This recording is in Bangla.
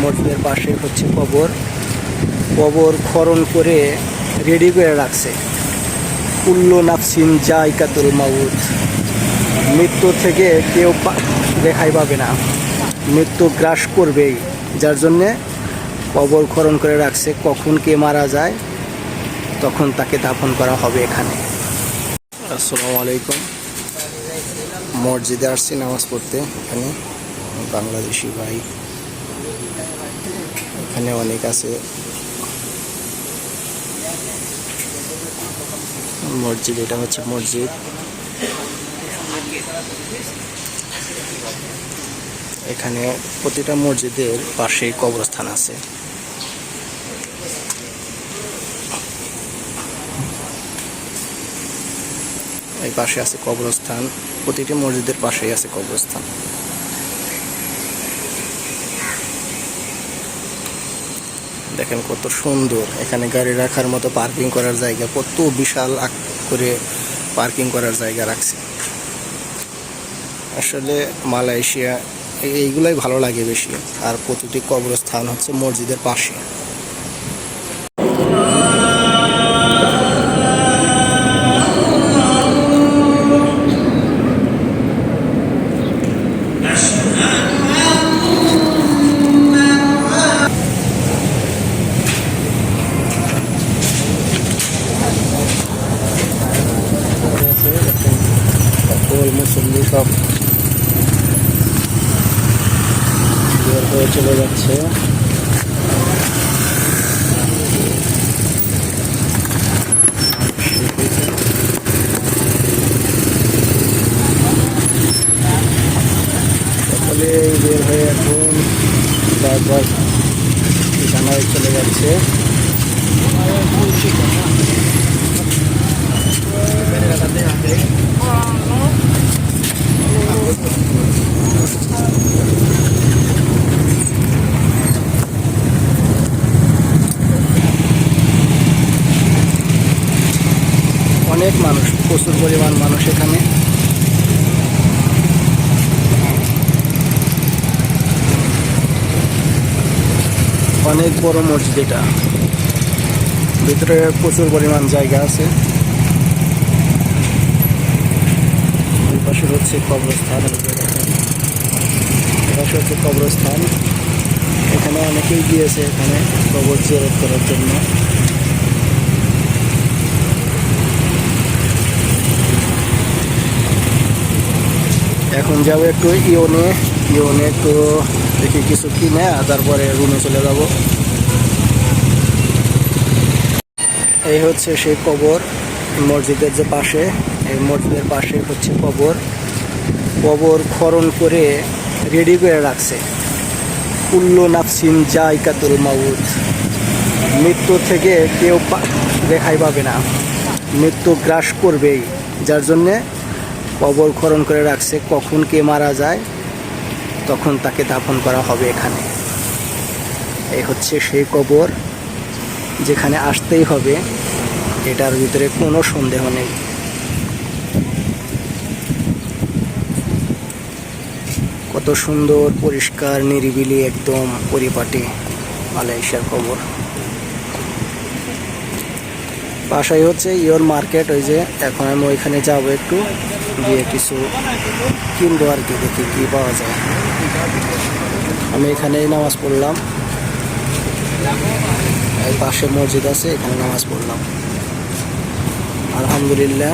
মসজিদের পাশে হচ্ছে কবর। কবর খনন করে রেডি করে রাখছে। কুল্লু নাফসিন যায়কাতুল মাউত, মৃত্যু থেকে কেউ রেহাই পাবে না, মৃত্যু গ্রাস করবেই। যার জন্যে কবর খনন করে রাখছে, কখন কে মারা যায় তখন তাকে দাফন করা হবে এখানে। আসসালামু আলাইকুম। মসজিদে আসছি নামাজ পড়তে। এখানে বাংলাদেশি ভাই এখানে অনেক আছে। মসজিদ, এটা হচ্ছে মসজিদ। এখানে প্রতিটা মসজিদের পাশেই কবরস্থান আছে। এই পাশে আছে কবরস্থান, প্রতিটি মসজিদের পাশেই আছে কবরস্থান। দেখেন কত সুন্দর, এখানে গাড়ি রাখার মতো পার্কিং করার জায়গা, কত বিশাল করে পার্কিং করার জায়গা রাখছে। আসলে মালয়েশিয়া এইগুলাই ভালো লাগে বেশি। আর প্রতিটি কবরস্থান হচ্ছে মসজিদের পাশে। মুসল্লি সব বের হয়ে চলে যাচ্ছে। সকলে বের হয়ে এখন তারপর ঠিকানায় চলে যাচ্ছে। অনেক মানুষ, প্রচুর পরিমাণ মানুষ এখানে। অনেক বড় মসজিদ, এটা ভিতরে প্রচুর পরিমাণ জায়গা আছে। এই পাশে হচ্ছে কবরস্থান, এই পাশে হচ্ছে কবরস্থান। এখানে অনেকেই গিয়েছে এখানে কবর জিয়ারত করার জন্য। এখন যাবো একটু ইওনে একটু দেখি কিছু কিনে, তারপরে রুমে চলে যাব। এই হচ্ছে সেই কবর মসজিদের যে পাশে, এই মসজিদের পাশে হচ্ছে কবর। কবর খনন করে রেডি করে রাখছে। কুল্লু নাফসিন যায়কাতুল মাউত, মৃত্যু থেকে কেউ রেহাই পাবে না, মৃত্যু গ্রাস করবেই। যার জন্যে কবর খনন করে রাখছে, কখন কে মারা যায় তখন তাকে দাফন করা হবে এখানে। এই হচ্ছে সেই কবর, যেখানে আসতেই হবে, এটার ভিতরে কোনো সন্দেহ নেই। কত সুন্দর, পরিষ্কার, নিরিবিলি, একদম পরিপাটি মালয়েশিয়ার কবর। বাসায় হচ্ছে ইওর মার্কেট, ওই যে এখন আমি ওইখানে যাবো, একটু গিয়ে কিছু কিনবো আর কি, দেখি কি পাওয়া যায়। আমি এখানেই নামাজ পড়লাম, এই পাশে মসজিদ আছে, এখানে নামাজ পড়লাম। আলহামদুলিল্লাহ।